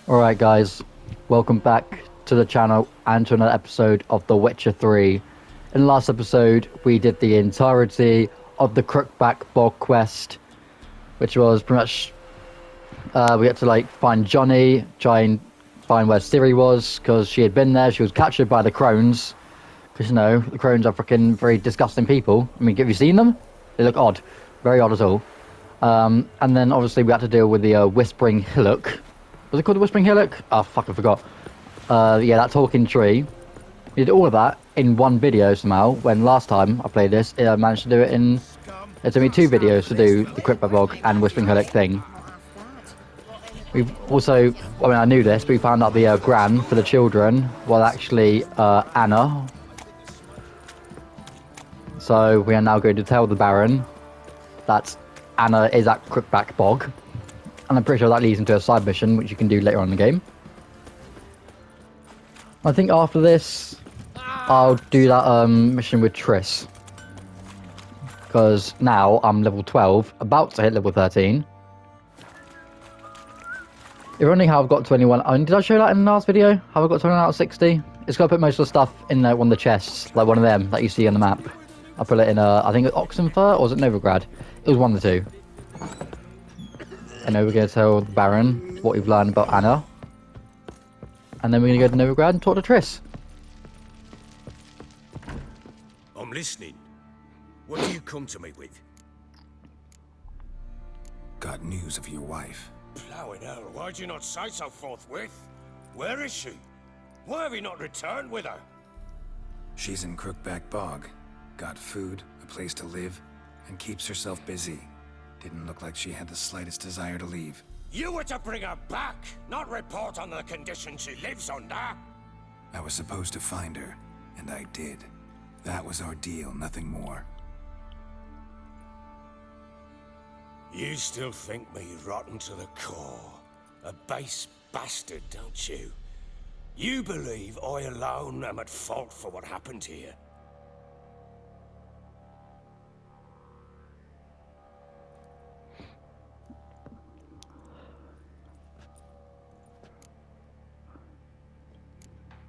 Alright guys, welcome back to the channel and to another episode of The Witcher 3. In the last episode, we did the entirety of the Crookback Bog quest, which was pretty much, we had to find Johnny, try and find where Ciri was, because she had been there, she was captured by the crones, because the crones are freaking very disgusting people. I mean, have you seen them? They look odd, very odd at all. And then obviously we had to deal with the Whispering Hillock. Was it called the Whispering Hillock? Oh fuck, I forgot. Yeah, that talking tree. We did all of that in one video somehow, when last time I played this, I managed to do it in... It took me 2 videos to do the Crookback Bog and Whispering Hillock thing. We've also... I mean, I knew this, but we found out the Gran for the children was actually Anna. So we are now going to tell the Baron that Anna is at Crookback Bog. And I'm pretty sure that leads into a side mission, which you can do later on in the game. I think after this, I'll do that mission with TRISS. Because now I'm level 12, about to hit level 13. If only how I've got 21. Did I show that in the last video? How I got 21 out of 60? It's got to put most of the stuff in one of the chests, like one of them that you see on the map. I put it in, I think it was Oxenfurt, or was it Novigrad? It was one of the two. And then we're going to tell the Baron what we've learned about Anna. And then we're going to go to Novigrad and talk to Triss. I'm listening. What do you come to me with? Got news of your wife. Plowing hell, why'd you not say so forthwith? Where is she? Why have you not returned with her? She's in Crookback Bog. Got food, a place to live, and keeps herself busy. Didn't look like she had the slightest desire to leave. You were to bring her back, not report on the conditions she lives under. I was supposed to find her, and I did. That was our deal, nothing more. You still think me rotten to the core. A base bastard, don't you? You believe I alone am at fault for what happened here.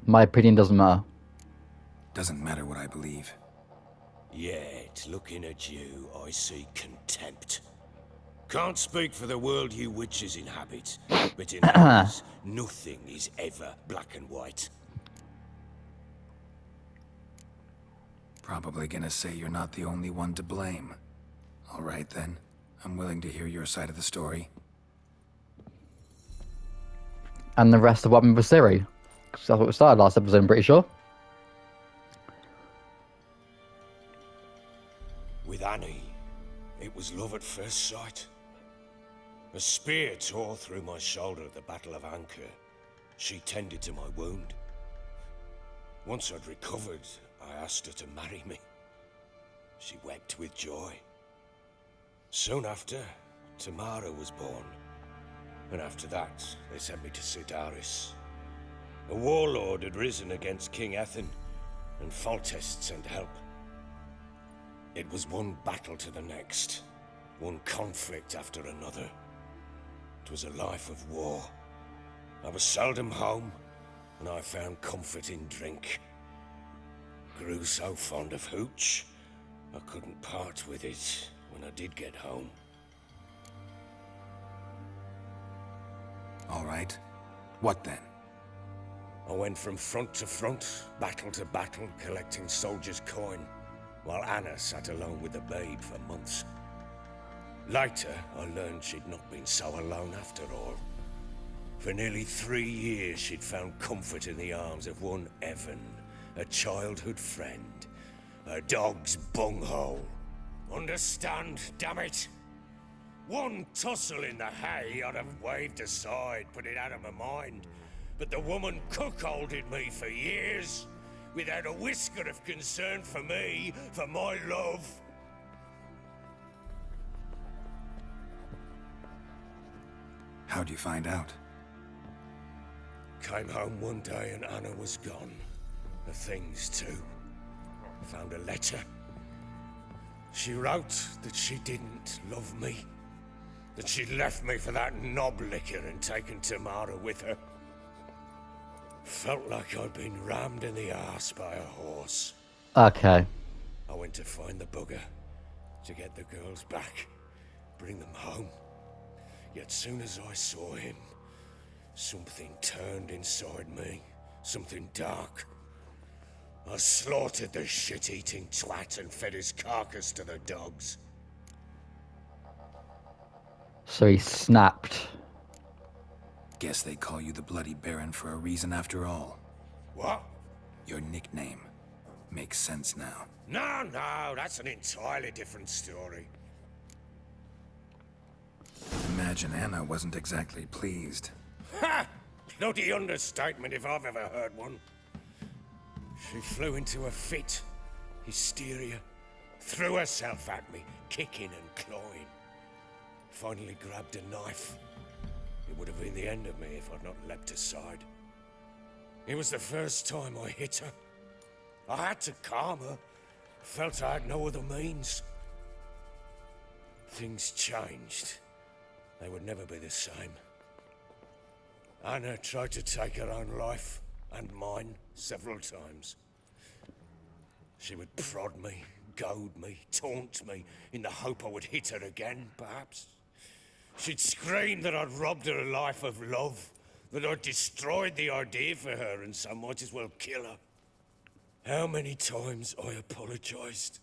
My opinion doesn't matter. Doesn't matter what I believe. Yet, looking at you, I see contempt. Can't speak for the world you witches inhabit, but in ours, nothing is ever black and white. Probably gonna say you're not the only one to blame. Alright then, I'm willing to hear your side of the story. And the rest of what happened with Ciri. Because that's what we started last episode, I'm pretty sure. With Annie, it was love at first sight. A spear tore through my shoulder at the Battle of Anchor. She tended to my wound. Once I'd recovered, I asked her to marry me. She wept with joy. Soon after, Tamara was born. And after that, they sent me to Sidaris. A warlord had risen against King Ethan, and Foltest sent help. It was one battle to the next, one conflict after another. It was a life of war. I was seldom home, and I found comfort in drink. Grew so fond of hooch, I couldn't part with it when I did get home. Alright. What then? I went from front to front, battle to battle, collecting soldiers' coin, while Anna sat alone with the babe for months. Later, I learned she'd not been so alone after all. For nearly 3 years, she'd found comfort in the arms of one Evan, a childhood friend, a dog's bunghole. Understand, damn it? One tussle in the hay I'd have waved aside, put it out of my mind. But the woman cuckolded me for years, without a whisker of concern for me, for my love. How'd you find out? Came home one day and Anna was gone. The things too. Found a letter. She wrote that she didn't love me. that she left me for that knob licker and taken Tamara with her. Felt like I'd been rammed in the arse by a horse. Okay. I went to find the bugger, to get the girls back, bring them home. Yet soon as I saw him, something turned inside me, something dark. I slaughtered the shit-eating twat and fed his carcass to the dogs. So he snapped. Guess they call you the Bloody Baron for a reason after all. What? Your nickname. Makes sense now. No, that's an entirely different story. Imagine Anna wasn't exactly pleased. Ha! Bloody understatement if I've ever heard one. She flew into a fit, hysteria, threw herself at me, kicking and clawing. Finally grabbed a knife. It would have been the end of me if I'd not leapt aside. It was the first time I hit her. I had to calm her. Felt I had no other means. Things changed. They would never be the same. Anna tried to take her own life, and mine, several times. She would prod me, goad me, taunt me, in the hope I would hit her again, perhaps. She'd scream that I'd robbed her life of love, that I'd destroyed the idea for her, and so might as well kill her. How many times I apologized.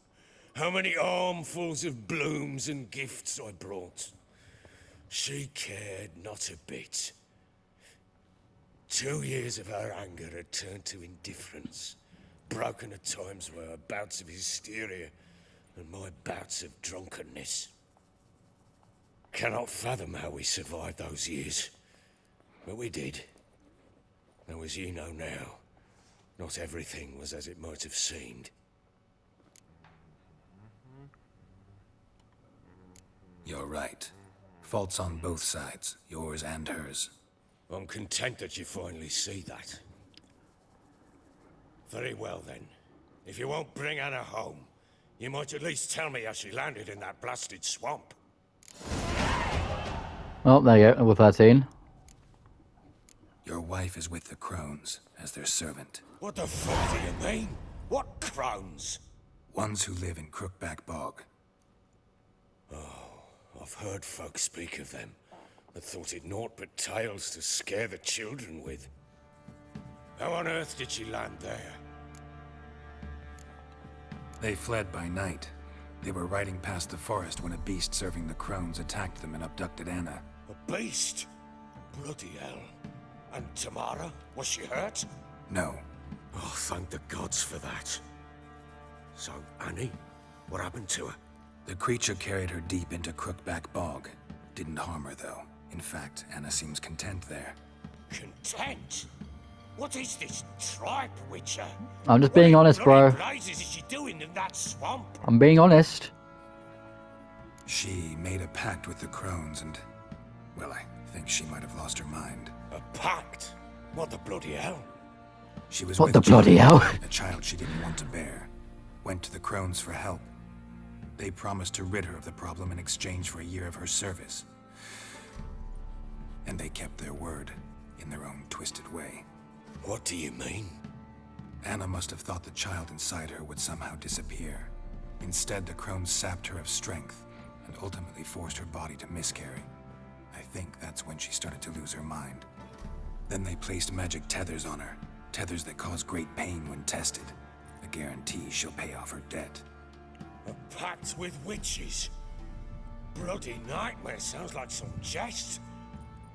How many armfuls of blooms and gifts I brought. She cared not a bit. 2 years of her anger had turned to indifference, broken at times by her bouts of hysteria and my bouts of drunkenness. Cannot fathom how we survived those years, but we did. Though as you know now, not everything was as it might have seemed. You're right. Faults on both sides, yours and hers. I'm content that you finally see that. Very well then. If you won't bring Anna home, you might at least tell me how she landed in that blasted swamp. Oh, there you go. Level 13. Your wife is with the Crones, as their servant. What the fuck do you mean? What crones? Ones who live in Crookback Bog. I've heard folk speak of them, but thought it naught but tales to scare the children with. How on earth did she land there? They fled by night. They were riding past the forest when a beast serving the Crones attacked them and abducted Anna. A beast? Bloody hell. And Tamara? Was she hurt? No. Oh, thank the gods for that. So, Annie? What happened to her? The creature carried her deep into Crookback Bog. Didn't harm her, though. In fact, Anna seems content there. Content? What is this tripe, Witcher? I'm just being honest, bro. What blazes is she doing in that swamp? I'm being honest. She made a pact with the Crones and... well, I think she might have lost her mind. A pact? What the bloody hell? She was What with the bloody hell? a child she didn't want to bear. Went to the Crones for help. They promised to rid her of the problem in exchange for a year of her service. And they kept their word, in their own twisted way. What do you mean? Anna must have thought the child inside her would somehow disappear. Instead, the Crones sapped her of strength, and ultimately forced her body to miscarry. I think that's when she started to lose her mind. Then they placed magic tethers on her, tethers that cause great pain when tested. A guarantee she'll pay off her debt. A pact with witches? Bloody nightmare, sounds like some jest.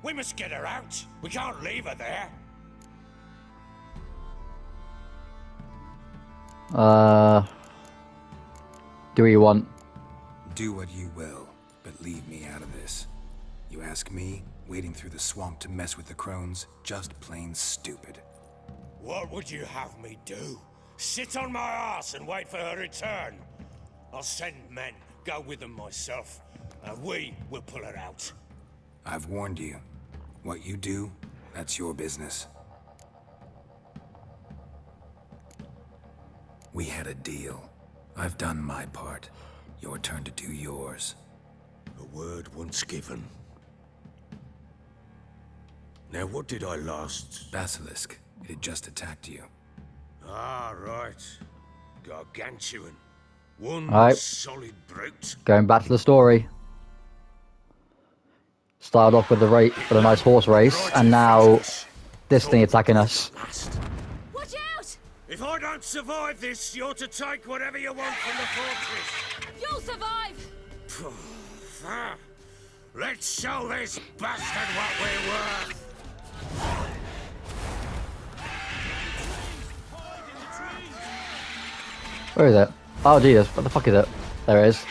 We must get her out. We can't leave her there. Do we want... Do what you will, but leave me out of this. You ask me, wading through the swamp to mess with the Crones, just plain stupid. What would you have me do? Sit on my ass and wait for her return? I'll send men, go with them myself, and we will pull her out. I've warned you. What you do, that's your business. We had a deal. I've done my part. Your turn to do yours. A word once given. Now, what did I last... Basilisk. It had just attacked you. Ah, right. Gargantuan. One Alright. solid brute. Going back to the story. Started off with a nice horse race, and now this thing attacking us. Watch out! If I don't survive this, you're to take whatever you want from the fortress. You'll survive! Let's show this bastard what we're worth. Where is it? Oh Jesus, what the fuck is it? There it is.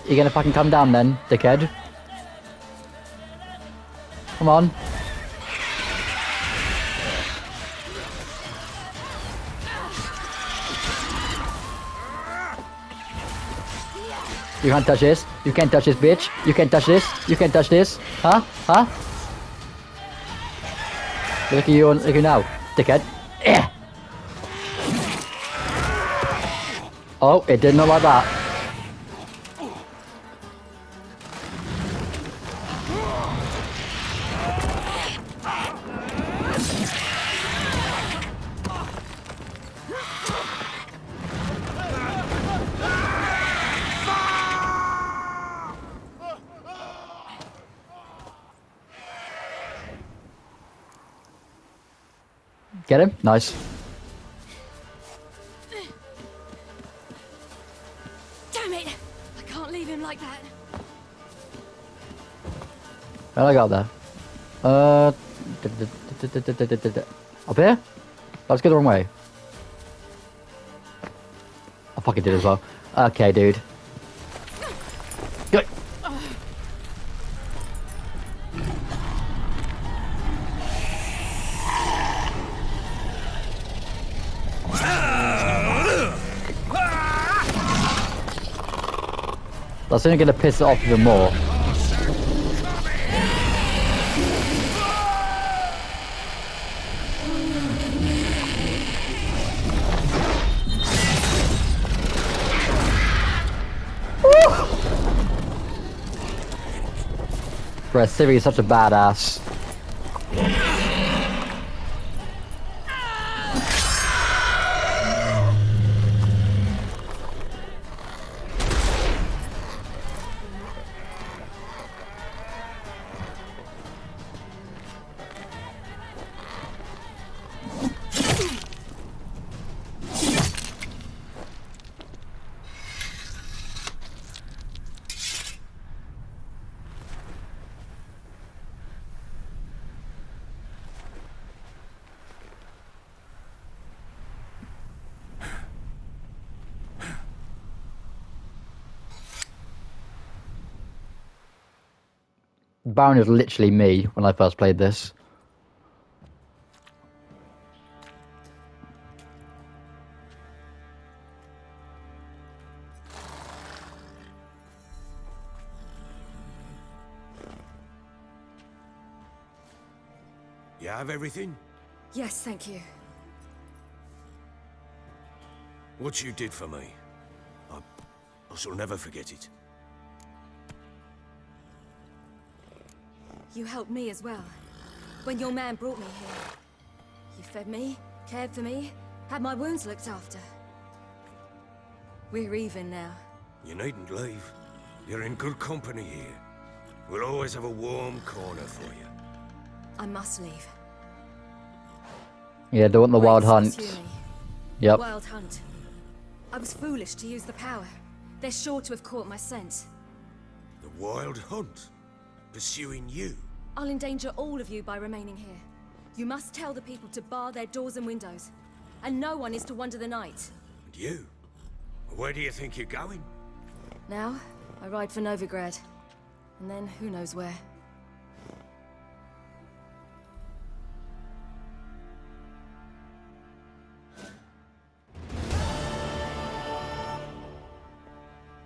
You gonna fucking come down then, dickhead? Come on. You can't touch this. You can't touch this, bitch. You can't touch this. You can't touch this. Huh? Huh? Look at you, look at you now, dickhead. Eh. Oh, it did not like that. Get him? Nice. Damn it! I can't leave him like that. Where'd I got there? Up here? Let's go the wrong way. I fucking did as well. Okay, dude. Go. That's only gonna piss it off even more. Bruh, Siri is such a badass. Baron is literally me when I first played this. You have everything? Yes, thank you. What you did for me, I shall never forget it. You helped me as well. When your man brought me here. You fed me, cared for me, had my wounds looked after. We're even now. You needn't leave. You're in good company here. We'll always have a warm corner for you. I must leave. Yeah, don't want the wild hunt. Pursue me. Yep. Wild hunt. I was foolish to use the power. They're sure to have caught my scent. The wild hunt? Pursuing you? I'll endanger all of you by remaining here. You must tell the people to bar their doors and windows. And no one is to wander the night. And you? Where do you think you're going? Now, I ride for Novigrad. And then, who knows where.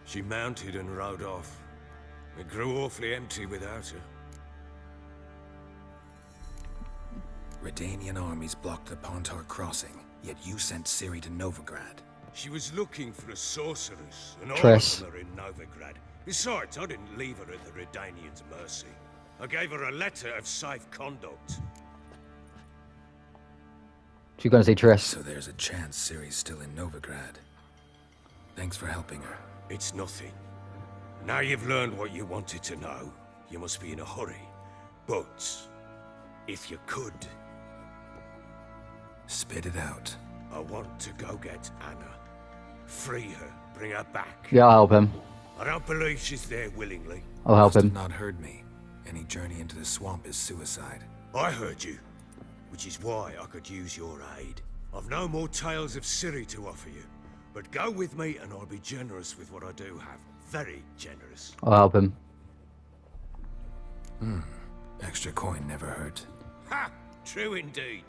She mounted and rode off. It grew awfully empty without her. Redanian armies blocked the Pontar crossing, yet you sent Ciri to Novigrad. She was looking for a sorceress, and all TRISS. of them are in Novigrad. Besides, I didn't leave her at the Redanians' mercy. I gave her a letter of safe conduct. She's going to see Triss. So there's a chance Ciri's still in Novigrad. Thanks for helping her. It's nothing. Now you've learned what you wanted to know, you must be in a hurry. But, if you could, Spit it out. I want to go get Anna. Free her, bring her back. Yeah, I'll help him. I don't believe she's there willingly. I'll help Must him. have not heard me. Any journey into the swamp is suicide. I heard you, which is why I could use your aid. I've no more tales of Ciri to offer you, but go with me and I'll be generous with what I do have. Very generous. I'll help him. Extra coin never hurt. Ha! True indeed.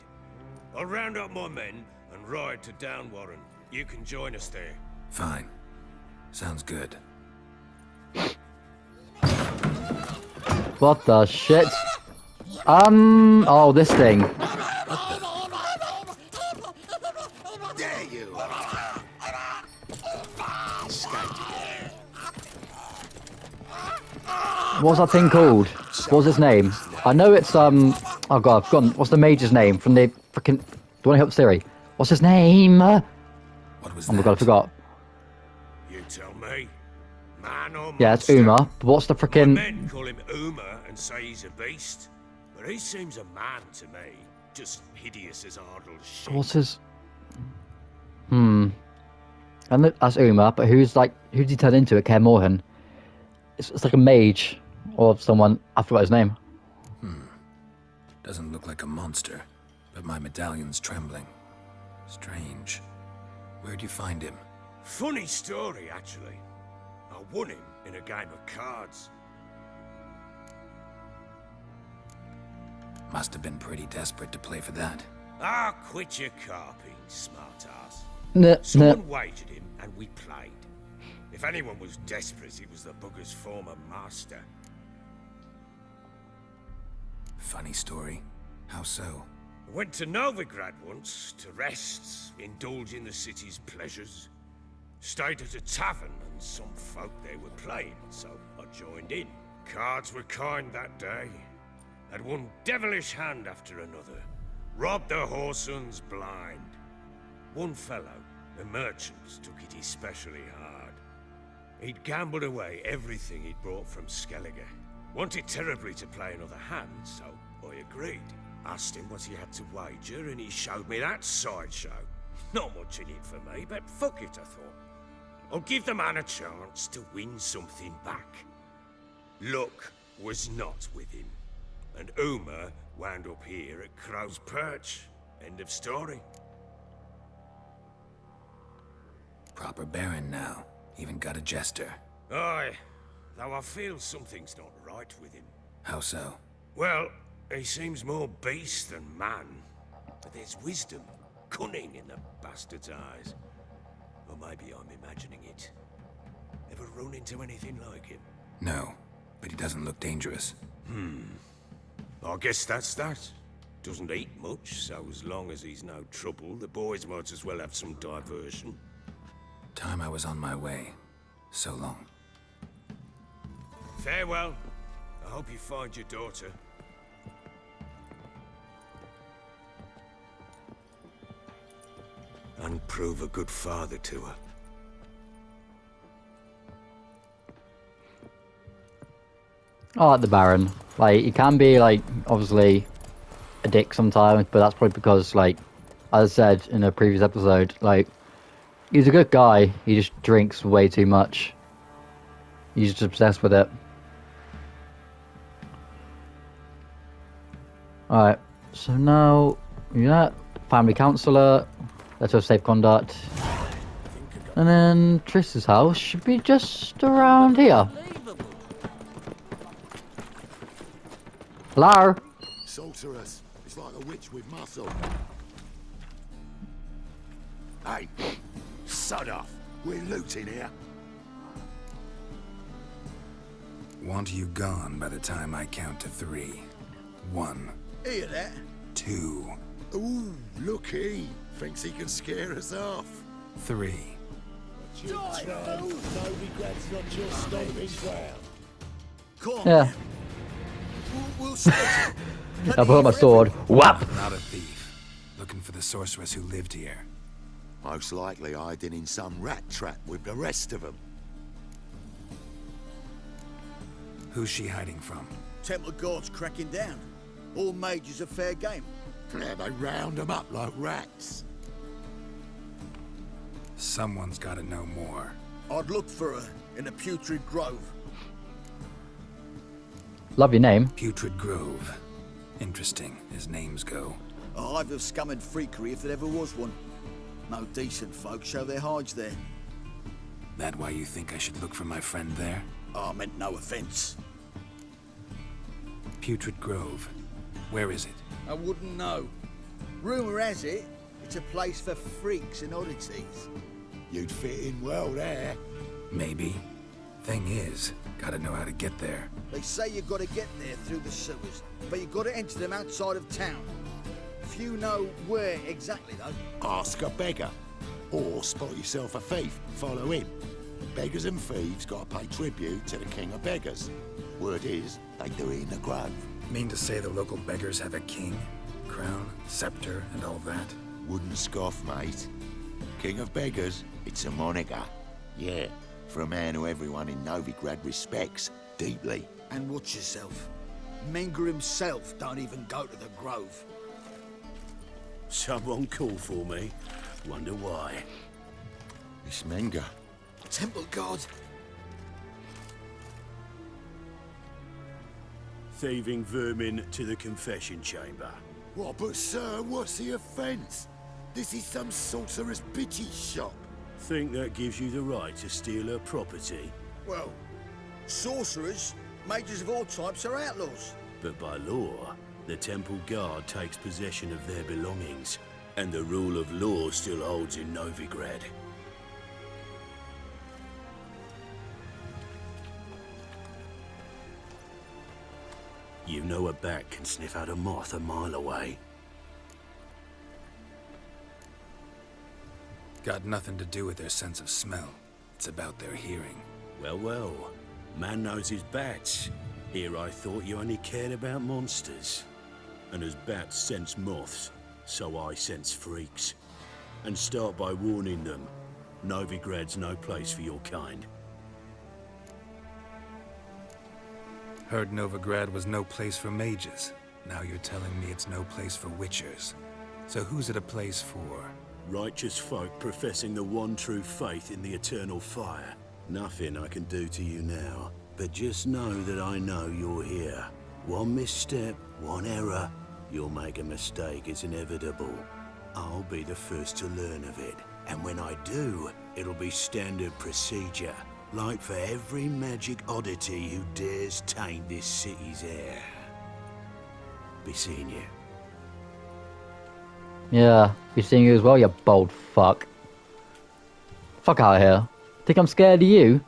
I'll round up my men and ride to Downwarren. You can join us there. Fine. Sounds good. What the shit? Oh, this thing. There you are. What's that thing called? What's his name? I know it's, oh god, I've forgotten. What's the mage's name from the frickin'... Do you want to help Ciri? What's his name? Oh What was my that? god, I forgot. You tell me. Man or Yeah, it's monster? Uma. But what's the My frickin'... men call him Uma and say he's a beast, but he seems a man to me. Just hideous as Ardle's shit. What's his... And that's Uma, but who's he turn into at Kaer Morhen? It's like a mage. Or someone... I forgot his name. Doesn't look like a monster, but my medallion's trembling. Strange. Where'd you find him? Funny story, actually. I won him in a game of cards. Must have been pretty desperate to play for that. Ah, quit your carping, smartass. Nah. Someone wagered him, and we played. If anyone was desperate, it was the bugger's former master. Funny story. How so? I went to Novigrad once to rest, indulge in the city's pleasures. Stayed at a tavern, and some folk there were playing, so I joined in. Cards were kind that day. Had one devilish hand after another. Robbed the whoresun's blind. One fellow, a merchant, took it especially hard. He'd gambled away everything he'd brought from Skellige. Wanted terribly to play another hand, so I agreed. Asked him what he had to wager, and he showed me that sideshow. Not much in it for me, but fuck it, I thought. I'll give the man a chance to win something back. Luck was not with him, and Uma wound up here at Crow's Perch. End of story. Proper baron now. Even got a jester. Aye, though I feel something's not right with him. How so? Well, he seems more beast than man, but there's wisdom, cunning in the bastard's eyes. Or maybe I'm imagining it. Ever run into anything like him? No, but he doesn't look dangerous. I guess that's that. Doesn't eat much, so as long as he's no trouble, the boys might as well have some diversion. Time I was on my way. So long. Farewell. I hope you find your daughter. And prove a good father to her. I like the Baron. Like, he can be, like, obviously a dick sometimes, but that's probably because, like, as I said in a previous episode, like, he's a good guy. He just drinks way too much. He's just obsessed with it. Alright, so now, yeah, family counsellor, letter of safe conduct. And then Triss's house should be just around here. Hello? Sorceress. It's like a witch with muscle. Hey, sod off. We're looting here. Want you gone by the time I count to 3. 1, Hear that? 2, Ooh, look he. Thinks he can scare us off. 3. Novigrad's not your stomping ground. Come on, Yeah. man. We'll start. I pull out my sword. Whap! I'm not a thief. Looking for the sorceress who lived here. Most likely hiding in some rat trap with the rest of them. Who's she hiding from? Temple Guard's cracking down. All mages are fair game. Yeah, they round them up like rats. Someone's gotta know more. I'd look for her in the Putrid Grove. Love your name. Putrid Grove. Interesting, as names go. A hive of scum and freakery if there ever was one. No decent folk show their hides there. That why you think I should look for my friend there? I meant no offence. Putrid Grove. Where is it? I wouldn't know. Rumour has it, it's a place for freaks and oddities. You'd fit in well there. Maybe. Thing is, gotta know how to get there. They say you've got to get there through the sewers, but you've got to enter them outside of town. Few know where exactly, though. Ask a beggar. Or spot yourself a thief, follow him. Beggars and thieves got to pay tribute to the king of beggars. Word is, they do it in the grove. Mean to say the local beggars have a king, crown, scepter, and all that? Wouldn't scoff, mate. King of beggars, it's a moniker. Yeah, for a man who everyone in Novigrad respects deeply. And watch yourself. Menger himself don't even go to the grove. Someone called for me. Wonder why. It's Menger. Temple Guard. Thieving vermin to the confession chamber. What, but sir, what's the offence? This is some sorcerer's bitchy shop. Think that gives you the right to steal her property? Well, sorcerers, mages of all types are outlaws. But by law, the temple guard takes possession of their belongings, and the rule of law still holds in Novigrad. You know a bat can sniff out a moth a mile away. Got nothing to do with their sense of smell. It's about their hearing. Well, well. Man knows his bats. Here I thought you only cared about monsters. And as bats sense moths, so I sense freaks. And start by warning them. Novigrad's no place for your kind. Heard Novigrad was no place for mages. Now you're telling me it's no place for witchers. So who's it a place for? Righteous folk professing the one true faith in the eternal fire. Nothing I can do to you now, but just know that I know you're here. One misstep, one error, you'll make a mistake, it's inevitable. I'll be the first to learn of it, and when I do, it'll be standard procedure, like for every magic oddity who dares taint this city's air. Be seeing you. Yeah, be seeing you as well, you bold fuck. Fuck out of here. Think I'm scared of you?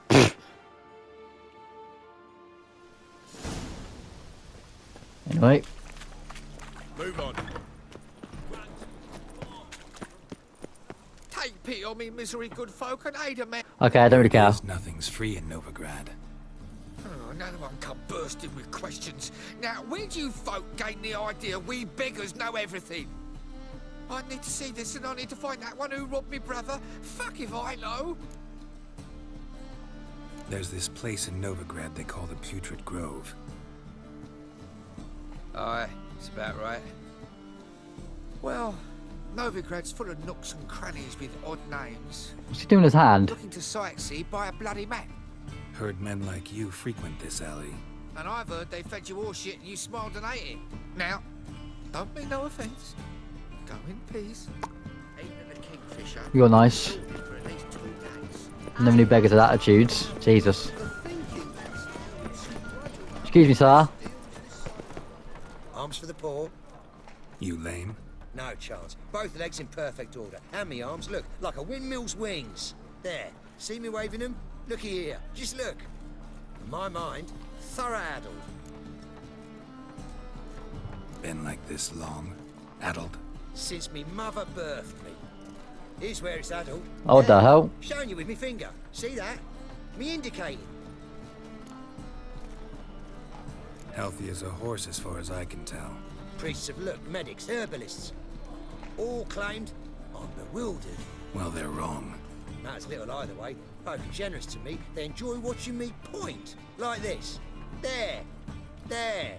Anyway. Move on. Take pity on me, misery good folk, and aid a man. Okay, I don't really care. Because nothing's free in Novigrad. Oh, another one come bursting with questions. Now, where do you folk gain the idea we beggars know everything? I need to see this, and I need to find that one who robbed me brother. Fuck if I know. There's this place in Novigrad they call the Putrid Grove. Aye, it's about right. Well, Novigrad's full of nooks and crannies with odd names. What's he doing with his hand? Looking to sightsee by a bloody map. Heard men like you frequent this alley. And I've heard they fed you all shit and you smiled and ate it. Now, don't mean no offence. Go in peace. Eating the kingfisher. You're nice. For at least 2 days. Never knew beggars with attitudes. Jesus. Excuse me, sir. Arms for the poor? You lame? No chance. Both legs in perfect order. And me arms, look, like a windmill's wings. There. See me waving them? Looky here. Just look. My mind, thorough addled. Been like this long? Addled? Since me mother birthed me. Here's where it's adult. Oh, what the There. hell? Showing you with me finger. See that? Me indicating. Healthy as a horse as far as I can tell. Priests of look, medics, herbalists. All claimed I'm bewildered. Well, they're wrong. Matters little either way. Folk are generous to me. They enjoy watching me point. Like this. There. There.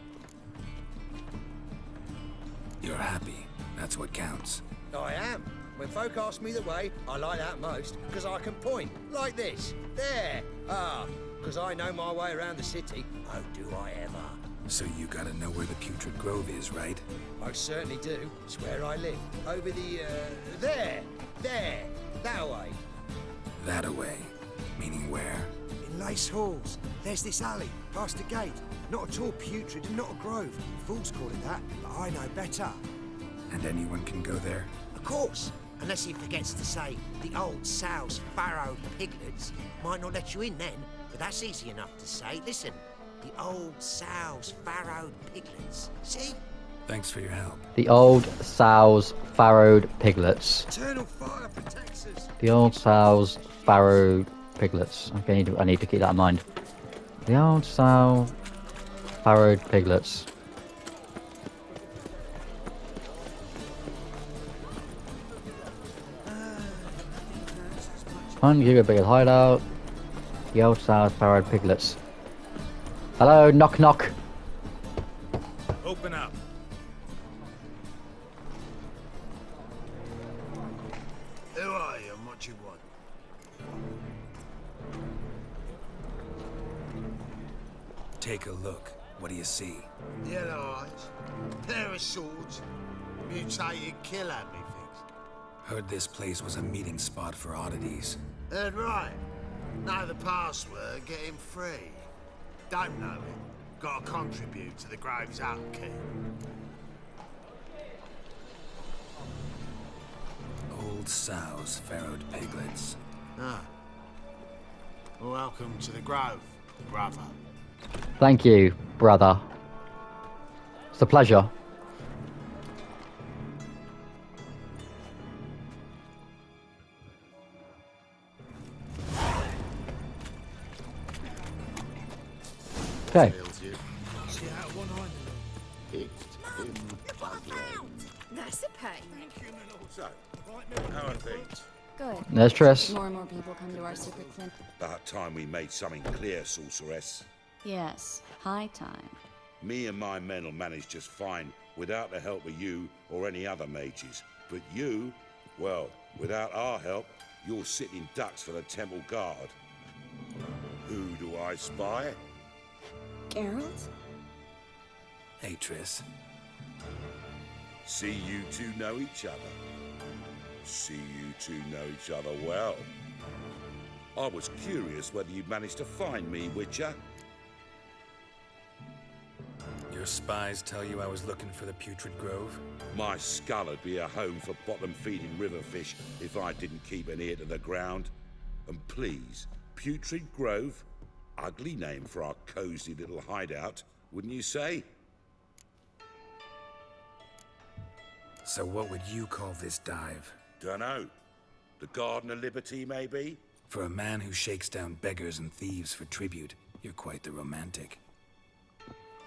You're happy. That's what counts. I am. When folk ask me the way, I like that most, because I can point. Like this. There. Ah. Because I know my way around the city. Oh, do I ever. So you gotta know where the Putrid Grove is, right? I certainly do. It's where I live. Over the, there. There. That way. That-a-way. Meaning where? In Lace Halls. There's this alley, past the gate. Not at all putrid and not a grove. Fools call it that, but I know better. And anyone can go there? Of course. Unless he forgets to say, the old sow's farrowed piglets. Might not let you in then, but that's easy enough to say. Listen. The old sow's farrowed piglets. See? Thanks for your help. The old sow's farrowed piglets. Eternal fire protects us. The old sow's farrowed piglets. Okay, I need to keep that in mind. The old sow farrowed piglets. One, give you a bigger hideout. The old sow's farrowed piglets. Hello, knock knock. Open up. Who are you and what you want? Take a look. What do you see? Yellow eyes, pair of swords, mutated killer methinks. Heard this place was a meeting spot for oddities. Heard right. Know the password, get him free. Don't know it. Gotta contribute to the Grove's upkeep. Old sow's farrowed piglets. Ah. Welcome to the Grove, brother. Thank you, brother. It's a pleasure. Okay. See how one eye That's a pain. So, how are things? Good. There's Triss. More and more people come to our secret clinic. About time we made something clear, sorceress. Yes, high time. Me and my men will manage just fine without the help of you or any other mages. But you, well, without our help, you're sitting ducks for the temple guard. Who do I spy? Geralt? Hey, Triss. See you two know each other. See you two know each other well. I was curious whether you'd managed to find me, Witcher. Your spies tell you I was looking for the Putrid Grove? My skull would be a home for bottom-feeding river fish if I didn't keep an ear to the ground. And please, Putrid Grove? Ugly name for our cozy little hideout, wouldn't you say? So what would you call this dive? Dunno. The Garden of Liberty, maybe? For a man who shakes down beggars and thieves for tribute, you're quite the romantic.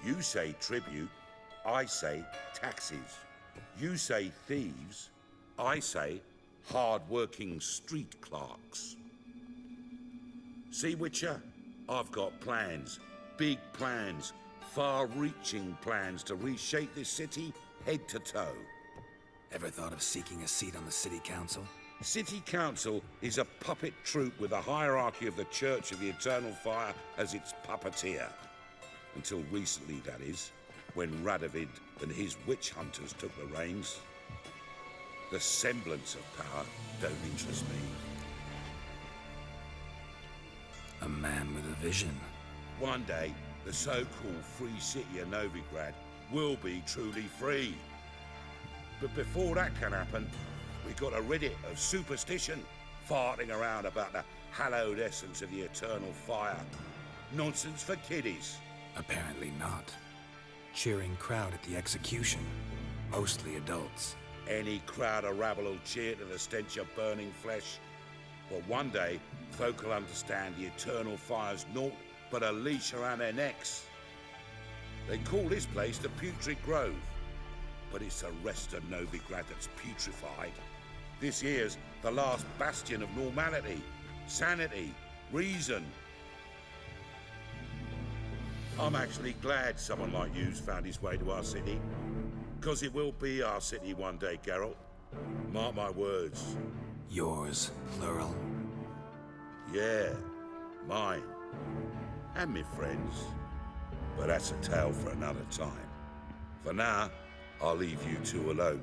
You say tribute, I say taxes. You say thieves, I say hard-working street clerks. See, Witcher? I've got plans. Big plans. Far-reaching plans to reshape this city head to toe. Ever thought of seeking a seat on the city council? City Council is a puppet troupe with the hierarchy of the Church of the Eternal Fire as its puppeteer. Until recently, that is, when Radovid and his witch hunters took the reins. The semblance of power don't interest me. A man with a vision. One day, the so-called free city of Novigrad will be truly free. But before that can happen, we've got to rid it of superstition, farting around about the hallowed essence of the eternal fire. Nonsense for kiddies. Apparently not. Cheering crowd at the execution. Mostly adults. Any crowd of rabble will cheer to the stench of burning flesh. But one day, folk will understand the eternal fire's naught but a leash around their necks. They call this place the Putrid Grove, but it's the rest of Novigrad that's putrefied. This here's the last bastion of normality, sanity, reason. I'm actually glad someone like you's found his way to our city, because it will be our city one day, Geralt. Mark my words. Yours, plural. Yeah, mine. And me friends. But that's a tale for another time. For now, I'll leave you two alone.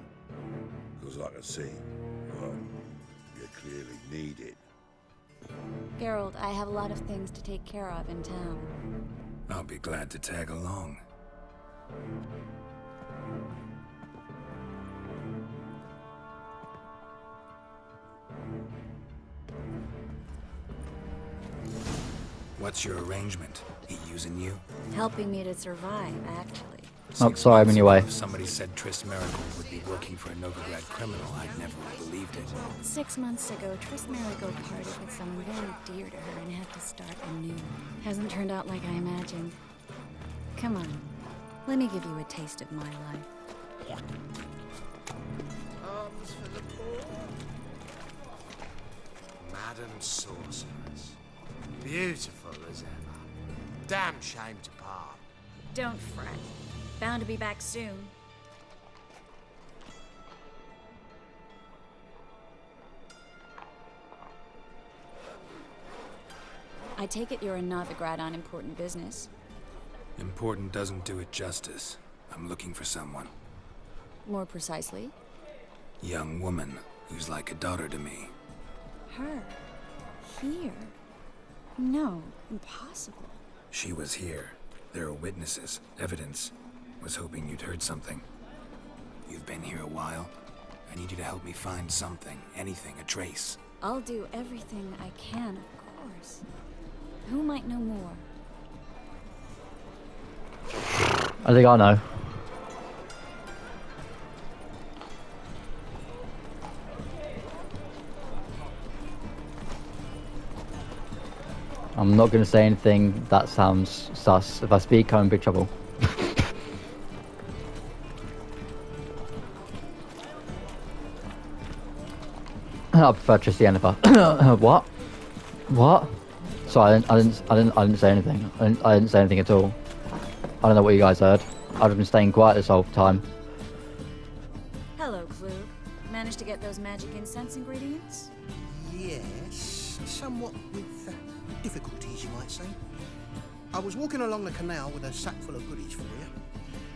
Because I can see, well, you clearly need it. Geralt, I have a lot of things to take care of in town. I'll be glad to tag along. What's your arrangement? He using you? Helping me to survive, actually. Oh, sorry, I'm in your way. If somebody said TRISS MERIGOLD would be working for a Novigrad criminal, I'd never have believed it. 6 months ago, TRISS MERIGOLD parted with someone very dear to her and had to start anew. Hasn't turned out like I imagined. Come on, let me give you a taste of my life. Arms for the poor. Madam Sorceress. Beautiful as ever. Damn shame to part. Don't fret. Bound to be back soon. I take it you're in Novigrad on important business. Important doesn't do it justice. I'm looking for someone. More precisely? Young woman who's like a daughter to me. Her? Here? No, impossible. She was here. There are witnesses, evidence. Was hoping you'd heard something. You've been here a while. I need you to help me find something, anything, a trace. I'll do everything I can, of course. Who might know more? I think I know. I'm not going to say anything that sounds sus. If I speak, I'm in big trouble. I prefer Trissy Jennifer. What? What? Sorry, I didn't say anything. I didn't say anything at all. I don't know what you guys heard. I've been staying quiet this whole time. Hello, Klug. Managed to get those magic incense ingredients? Yes, somewhat with difficulties, you might say. I was walking along the canal with a sack full of goodies for you.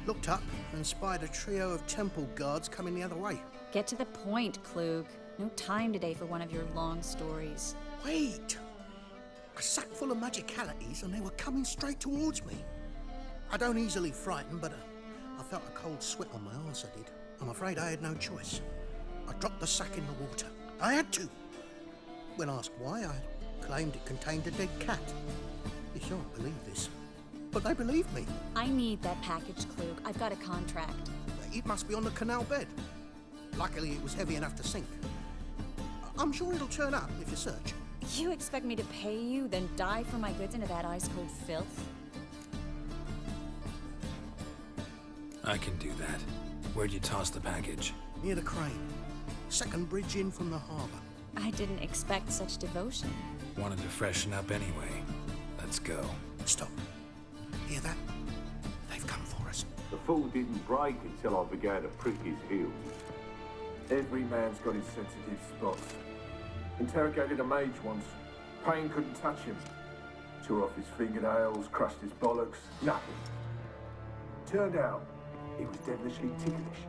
Looked up and spied a trio of temple guards coming the other way. Get to the point, Klug. No time today for one of your long stories. Wait! A sack full of magicalities and they were coming straight towards me. I don't easily frighten, but I felt a cold sweat on my arse, I did. I'm afraid I had no choice. I dropped the sack in the water. I had to. When asked why, I claimed it contained a dead cat. You shan't believe this, but they believed me. I need that package, Klug. I've got a contract. It must be on the canal bed. Luckily, it was heavy enough to sink. I'm sure it'll turn up if you search. You expect me to pay you, then dive for my goods into that ice-cold filth? I can do that. Where'd you toss the package? Near the crane. Second bridge in from the harbour. I didn't expect such devotion. Wanted to freshen up anyway. Let's go. Stop. Hear that? They've come for us. The fool didn't break until I began to prick his heels. Every man's got his sensitive spots. Interrogated a mage once. Pain couldn't touch him. Tore off his fingernails, crushed his bollocks, nothing. Turned out, he was devilishly ticklish.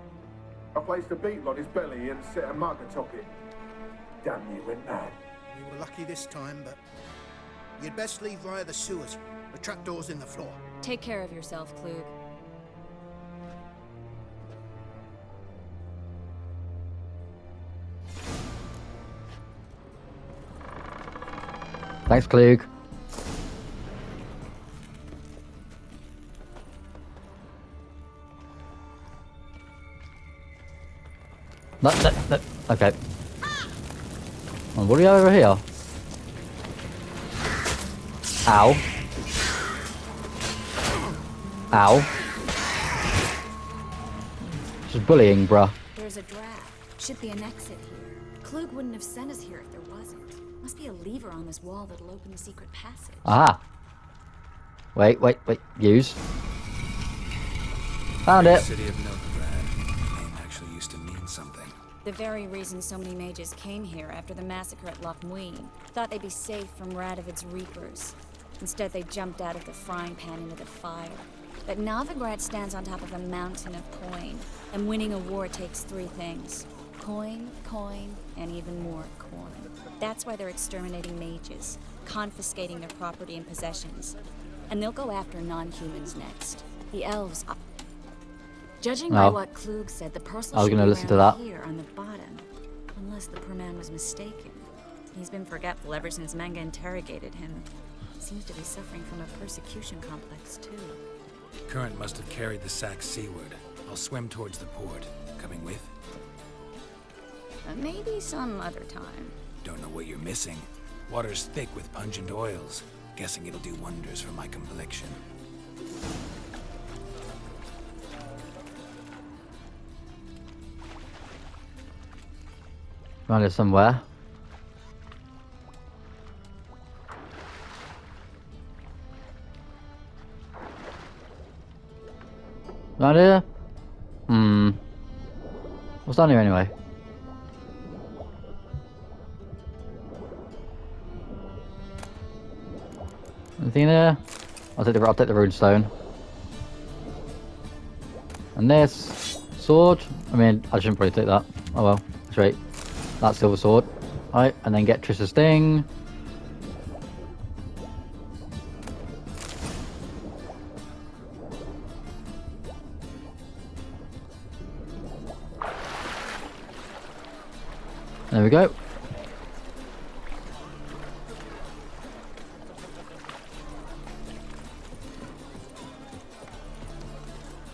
I placed a beetle on his belly and set a mug atop it. Damn near went mad. We were lucky this time, but you'd best leave via the sewers. The trapdoor's in the floor. Take care of yourself, Klug. Thanks, Klug. No, no, no. Okay. What do we have over here? Ow. Ow. Just bullying, bruh. There's a draft. Should be an exit here. Klug wouldn't have sent us here if there wasn't. Must be a lever on this wall that'll open the secret passage. Ah. Wait. Use. Found it. City of Novigrad. The name actually used to mean something. The very reason so many mages came here after the massacre at Loch Muin. Thought they'd be safe from Radovid's reapers. Instead, they jumped out of the frying pan into the fire. But Novigrad stands on top of a mountain of coin, and winning a war takes three things. Coin, and even more coin. That's why they're exterminating mages, confiscating their property and possessions. And they'll go after non-humans next. The elves. Judging by what Klug said, the parcel should be around here on the bottom. Unless the poor man was mistaken. He's been forgetful ever since Manga interrogated him. Seems to be suffering from a persecution complex, too. Current must have carried the sack seaward. I'll swim towards the port. Coming with? Maybe some other time. Don't know what you're missing. Water's thick with pungent oils. Guessing it'll do wonders for my complexion. Around here somewhere. Around here? What's down here anyway? Anything in there? I'll take the rune stone. And this sword. I mean, I shouldn't probably take that. Oh well. That's right. That silver sword. Alright, and then get Triss's thing. There we go.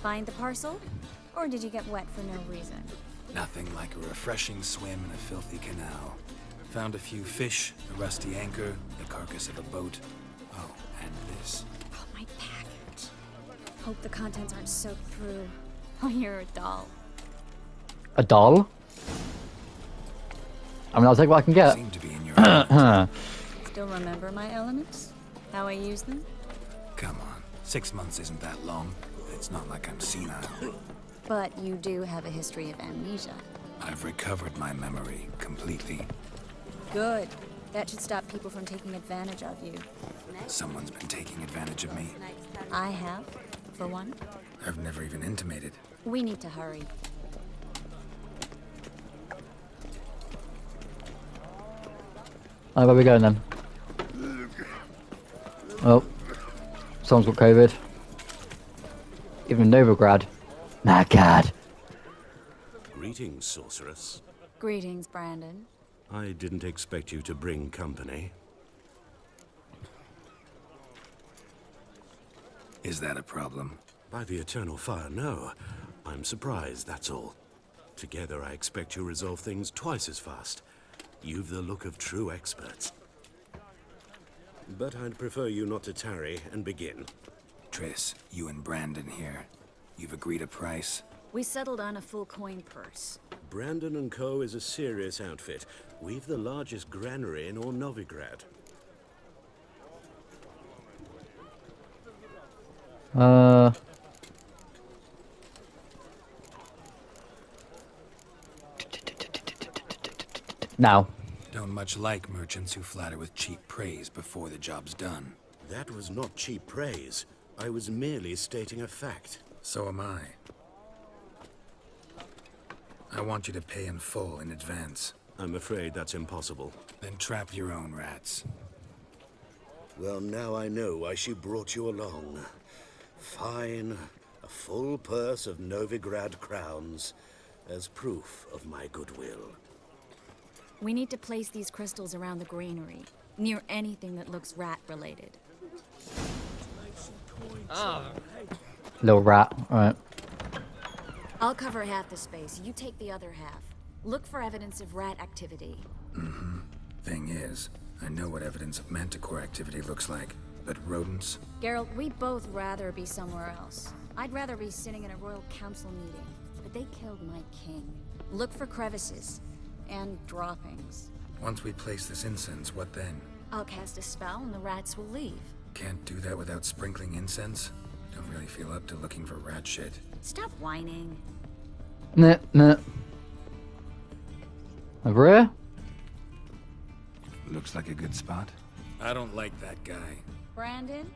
Find the parcel? Or did you get wet for no reason? Nothing like a refreshing swim in a filthy canal. Found a few fish, a rusty anchor, the carcass of a boat. Oh, and this. Oh, my package. Hope the contents aren't soaked through. Oh, you're a doll. A doll? I mean, I'll take what I can get. Seem to be in your Still remember my elements? How I use them? Come on. 6 months isn't that long. It's not like I'm senile. But you do have a history of amnesia. I've recovered my memory completely. Good. That should stop people from taking advantage of you. Someone's been taking advantage of me. I have, for one. I've never even intimated. We need to hurry. Where are we going then? Oh, someone's got COVID. Even Novigrad. My God. Greetings, sorceress. Greetings, Brandon. I didn't expect you to bring company. Is that a problem? By the eternal fire, no. I'm surprised, that's all. Together, I expect you resolve things twice as fast. You've the look of true experts. But I'd prefer you not to tarry and begin. Triss, you and Brandon here. You've agreed a price? We settled on a full coin purse. Brandon & Co. is a serious outfit. We've the largest granary in all Novigrad. Now. Don't much like merchants who flatter with cheap praise before the job's done. That was not cheap praise. I was merely stating a fact. So am I. I want you to pay in full in advance. I'm afraid that's impossible. Then trap your own rats. Well, now I know why she brought you along. Fine. A full purse of Novigrad crowns as proof of my goodwill. We need to place these crystals around the granary, near anything that looks rat-related. Little rat, alright. I'll cover half the space. You take the other half. Look for evidence of rat activity. Thing is, I know what evidence of manticore activity looks like, but rodents? Geralt, we'd both rather be somewhere else. I'd rather be sitting in a royal council meeting, but they killed my king. Look for crevices and droppings. Once we place this incense, what then? I'll cast a spell and the rats will leave. Can't do that without sprinkling incense? Don't really feel up to looking for rat shit. Stop whining. Nah, nah. Over here? Looks like a good spot. I don't like that guy. Brandon?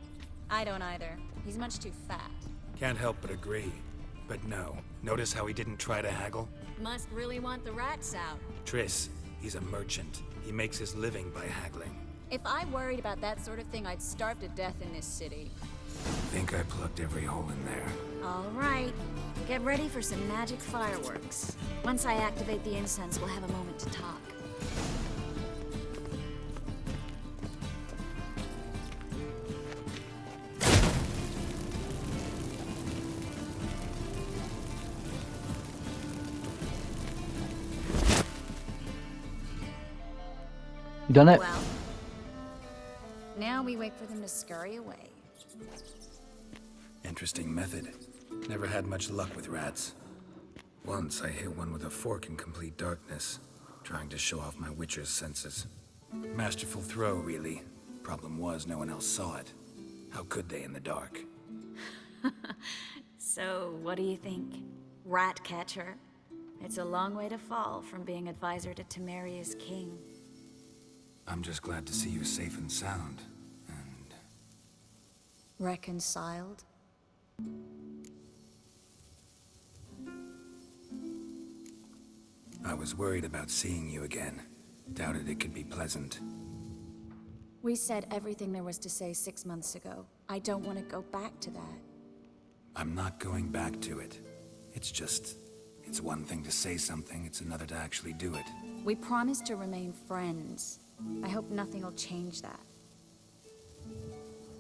I don't either. He's much too fat. Can't help but agree. But no. Notice how he didn't try to haggle? Must really want the rats out. TRISS, he's a merchant. He makes his living by haggling. If I worried about that sort of thing, I'd starve to death in this city. Think I plugged every hole in there. All right. Get ready for some magic fireworks. Once I activate the incense, we'll have a moment to talk. You done it? Well, now we wait for them to scurry away. Interesting method. Never had much luck with rats. Once I hit one with a fork in complete darkness, trying to show off my witcher's senses. Masterful throw, really. Problem was, no one else saw it. How could they in the dark? So, what do you think? Rat catcher? It's a long way to fall from being advisor to Temeria's king. I'm just glad to see you safe and sound. And Reconciled? I was worried about seeing you again. Doubted it could be pleasant. We said everything there was to say 6 months ago. I don't want to go back to that. I'm not going back to it. It's one thing to say something, it's another to actually do it. We promised to remain friends. I hope nothing will change that.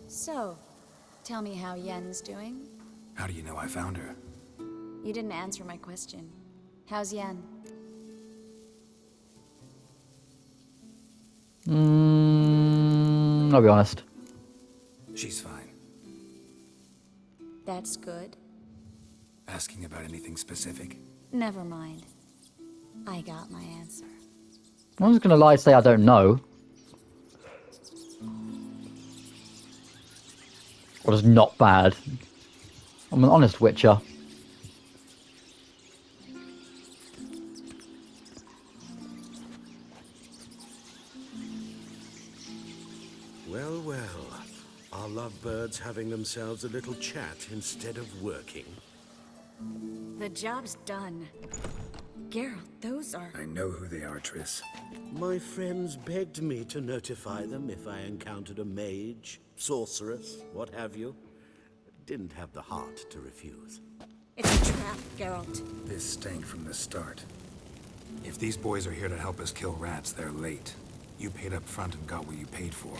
So, tell me how Yen's doing? How do you know I found her? You didn't answer my question. How's Yen? I'll be honest. She's fine. That's good. Asking about anything specific? Never mind. I got my answer. I'm just gonna lie and say I don't know. Or just not bad. I'm an honest witcher. Well, well. Are lovebirds having themselves a little chat instead of working? The job's done. Geralt, those are... I know who they are, Triss. My friends begged me to notify them if I encountered a mage, sorceress, what have you. Didn't have the heart to refuse. It's a trap, Geralt. This stank from the start. If these boys are here to help us kill rats, they're late. You paid up front and got what you paid for.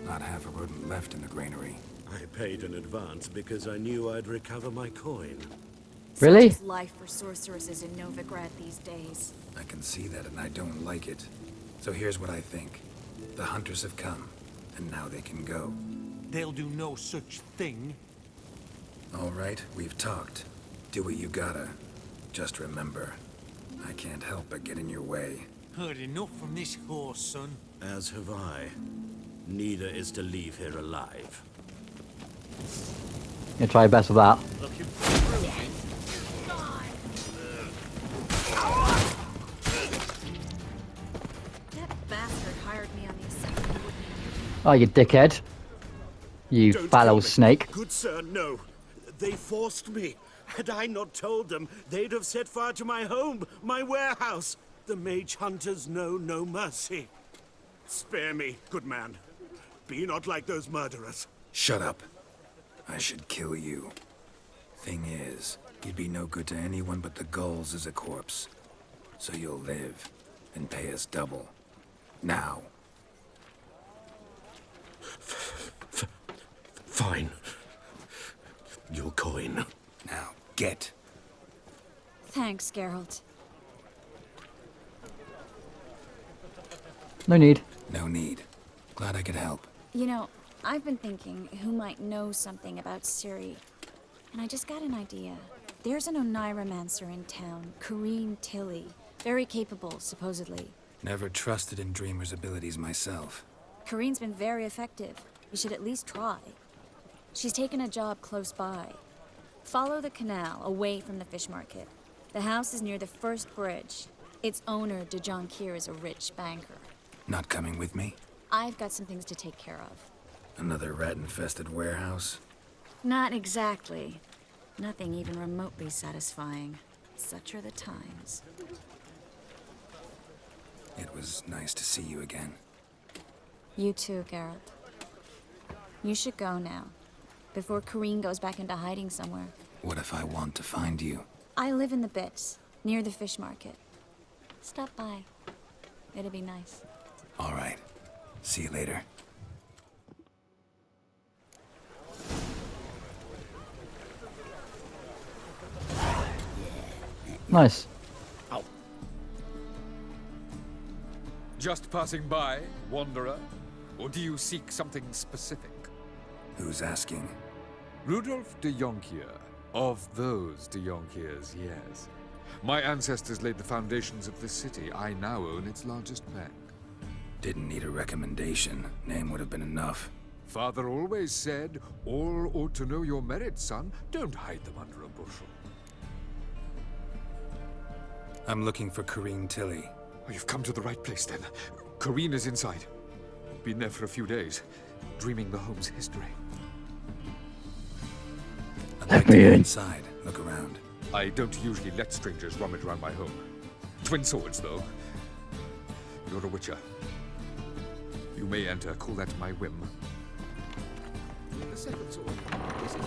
Not half a rodent left in the granary. I paid in advance because I knew I'd recover my coin. Really? Such is life for sorceresses in Novigrad these days. I can see that and I don't like it. So here's what I think. The hunters have come, and now they can go. They'll do no such thing. All right, we've talked. Do what you gotta. Just remember, I can't help but get in your way. Heard enough from this horse, son. As have I. Neither is to leave here alive. You try your best with that. Looking through. That bastard hired me on the assumption he wouldn't... Oh, you dickhead. You Don't foul kill old me. snake. Good sir, no. They forced me. Had I not told them, they'd have set fire to my home, my warehouse. The mage hunters know no mercy. Spare me, good man. Be not like those murderers. Shut up. I should kill you. Thing is, you'd be no good to anyone but the gulls as a corpse. So you'll live, and pay us double. Now. Fine. Your coin. Now, get. Thanks, Geralt. No need. No need. Glad I could help. You know, I've been thinking who might know something about Ciri. And I just got an idea. There's an Oneiromancer in town, Corrine Tilly. Very capable, supposedly. Never trusted in Dreamer's abilities myself. Corrine's been very effective. You should at least try. She's taken a job close by. Follow the canal, away from the fish market. The house is near the first bridge. Its owner, DeJohn Kier, is a rich banker. Not coming with me? I've got some things to take care of. Another rat-infested warehouse? Not exactly. Nothing even remotely satisfying. Such are the times. It was nice to see you again. You too, Geralt. You should go now, before Corrine goes back into hiding somewhere. What if I want to find you? I live in the Bits, near the fish market. Stop by. It'll be nice. All right. See you later. Nice. Just passing by, wanderer? Or do you seek something specific? Who's asking? Rudolf de Jonkier. Of those de Jonkiers, yes. My ancestors laid the foundations of this city. I now own its largest bank. Didn't need a recommendation. Name would have been enough. Father always said, all ought to know your merits, son. Don't hide them under a bushel. I'm looking for Corrine Tilly. Oh, you've come to the right place, then. Corrine is inside. Been there for a few days, dreaming the home's history. I'd like to go inside, look around. I don't usually let strangers rummage around my home. Twin swords, though. You're a witcher. You may enter, call that my whim. The second sword is in.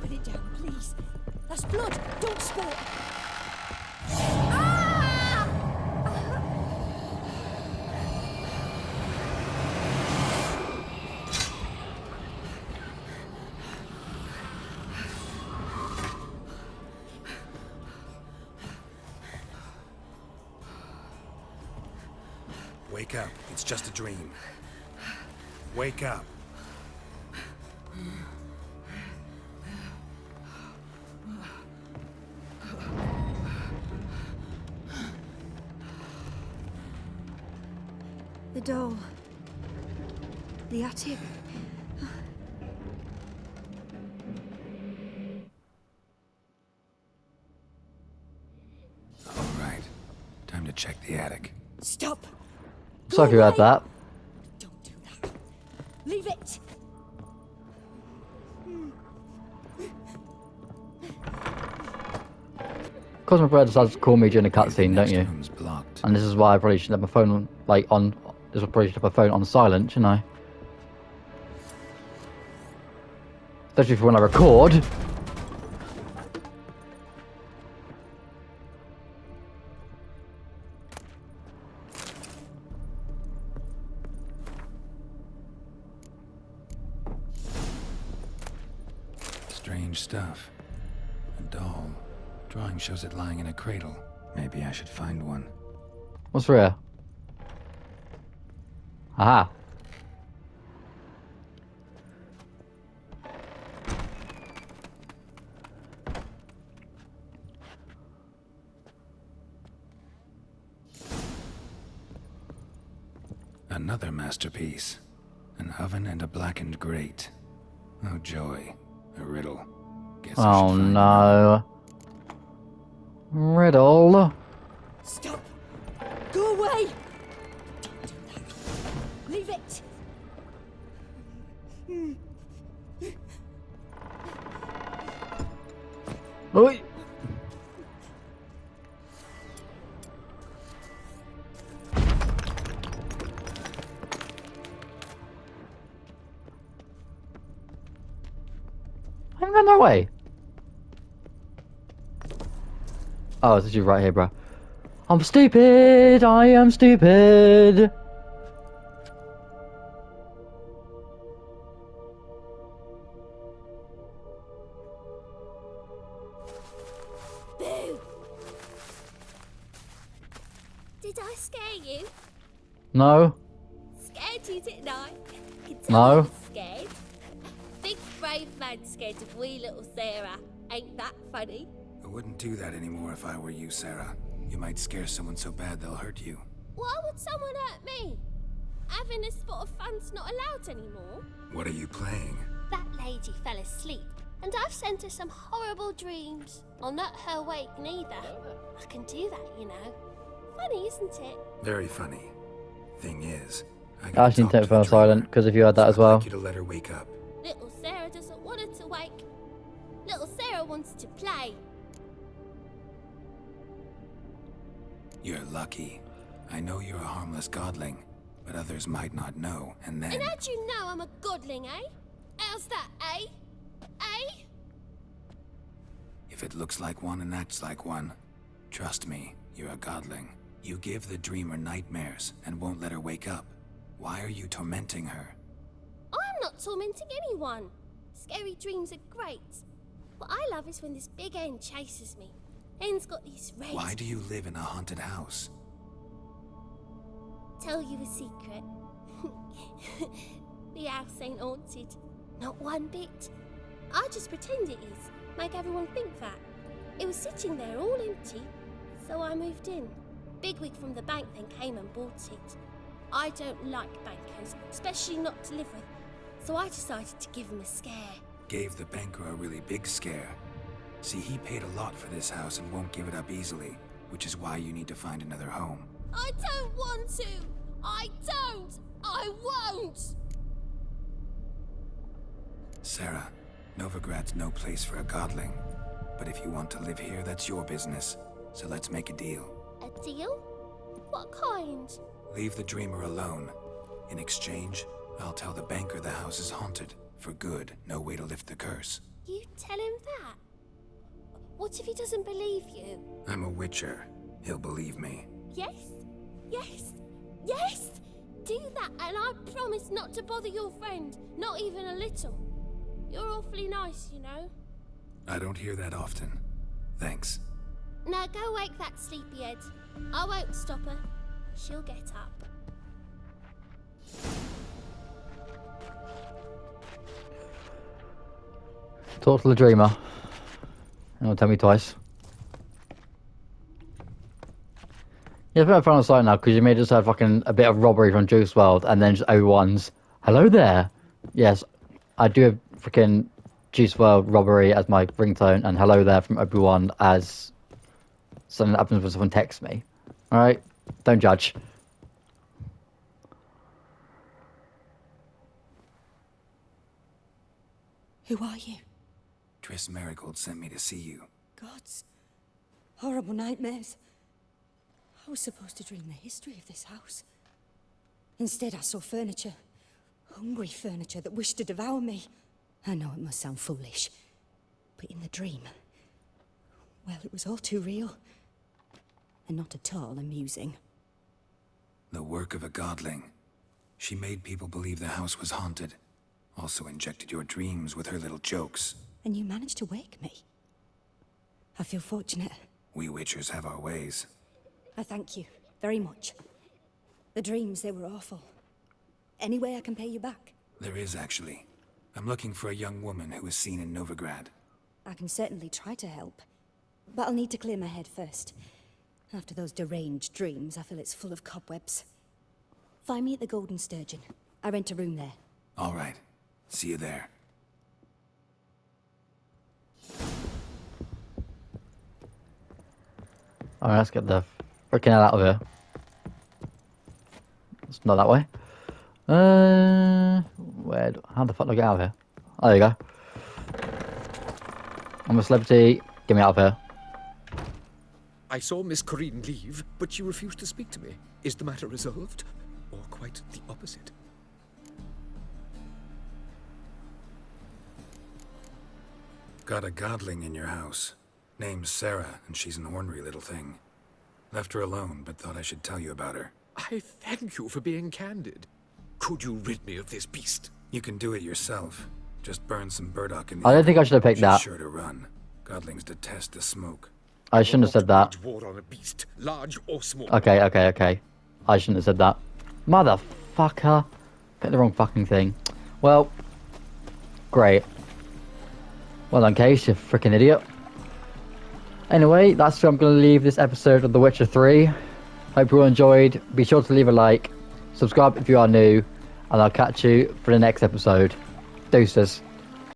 Put it down, please. That's blood. Don't spill it. Wake up. It's just a dream. Wake up. The doll. The attic. All right. Time to check the attic. Stop. Sorry if you heard that. Don't do that. Leave it. Cosmo Bird decides to call me during the cutscene, don't you? Room's blocked. And this is why I probably should have my phone on, like, on. This will probably should have my phone on silent, shouldn't I? Especially for when I record. Strange stuff. A doll. Drawing shows it lying in a cradle. Maybe I should find one. What's for here? Aha. Another masterpiece. An oven and a blackened grate. Oh joy. A riddle. Guess I should Oh find no. Riddle. Stop. Go away. Don't do that. Leave it. Oi. I'm going that way. Oh, this is you right here, bro. I'm stupid. I am stupid. you? No. Scared you, didn't I? Can tell No. you was scared. Big brave man scared of wee little Sarah. Ain't that funny? I wouldn't do that anymore if I were you, Sarah. You might scare someone so bad they'll hurt you. Why would someone hurt me? Having a spot of fun's not allowed anymore. What are you playing? That lady fell asleep, and I've sent her some horrible dreams. I'll not her awake neither. I can do that, you know. Funny, isn't it? Very funny. Thing is, I I gotta actually talk take to phone the dreamer, silent because if you had that so as well. I'd like you to let her wake up. Little Sarah doesn't want her to wake. Little Sarah wants to play. You're lucky. I know you're a harmless godling, but others might not know, and then... And how'd you know I'm a godling, eh? How's that, eh? Eh? If it looks like one and acts like one, trust me, you're a godling. You give the dreamer nightmares and won't let her wake up. Why are you tormenting her? I'm not tormenting anyone. Scary dreams are great. What I love is when this big hen chases me. Hen's got these red... Why do you live in a haunted house? Tell you a secret. The house ain't haunted. Not one bit. I just pretend it is. Make everyone think that. It was sitting there all empty, so I moved in. Bigwig from the bank then came and bought it. I don't like bankers, especially not to live with, so I decided to give him a scare. Gave the banker a really big scare. See, he paid a lot for this house and won't give it up easily, which is why you need to find another home. I don't want to! I don't! I won't! Sarah, Novigrad's no place for a godling. But if you want to live here, that's your business. So let's make a deal. A deal? What kind? Leave the dreamer alone. In exchange, I'll tell the banker the house is haunted. For good, no way to lift the curse. You tell him that? What if he doesn't believe you? I'm a witcher. He'll believe me. Yes? Yes? Yes! Do that and I promise not to bother your friend. Not even a little. You're awfully nice, you know. I don't hear that often. Thanks. Now go wake that sleepyhead. I won't stop her. She'll get up. Talk to the dreamer. And don't tell me twice. Yeah, it's better fun on side now because you may just have fucking a bit of robbery from Juice WRLD and then just everyone's hello there. Yes, I do have freaking Juice WRLD robbery as my ringtone and hello there from Obi-Wan as something that happens when someone texts me. Alright? Don't judge. Who are you? TRISS Merigold sent me to see you. Gods. Horrible nightmares. I was supposed to dream the history of this house. Instead, I saw furniture. Hungry furniture that wished to devour me. I know it must sound foolish, but in the dream, well, it was all too real. And not at all amusing. The work of a godling. She made people believe the house was haunted. Also injected your dreams with her little jokes. And you managed to wake me. I feel fortunate. We witchers have our ways. I thank you very much. The dreams, they were awful. Any way I can pay you back? There is, actually. I'm looking for a young woman who was seen in Novigrad. I can certainly try to help. But I'll need to clear my head first. After those deranged dreams, I feel it's full of cobwebs. Find me at the Golden Sturgeon. I rent a room there. All right. See you there. Alright, let's get the freaking hell out of here. It's not that way. How the fuck do I get out of here? Oh, there you go. I'm a celebrity. Get me out of here. I saw Miss Corinne leave, but she refused to speak to me. Is the matter resolved? Or quite the opposite? Got a godling in your house. Name's Sarah, and she's an ornery little thing. Left her alone, but thought I should tell you about her. I thank you for being candid. Could you rid me of this beast? You can do it yourself. Just burn some burdock in the I don't think I should have picked She's that. sure to run. Godlings detest the smoke. I shouldn't have said that. War on a beast, large or small. Okay. I shouldn't have said that. Motherfucker. Picked the wrong fucking thing. Well, great. Well done, Case, you freaking idiot. Anyway, that's where I'm going to leave this episode of The Witcher 3. Hope you all enjoyed. Be sure to leave a like, subscribe if you are new, and I'll catch you for the next episode. Deuces.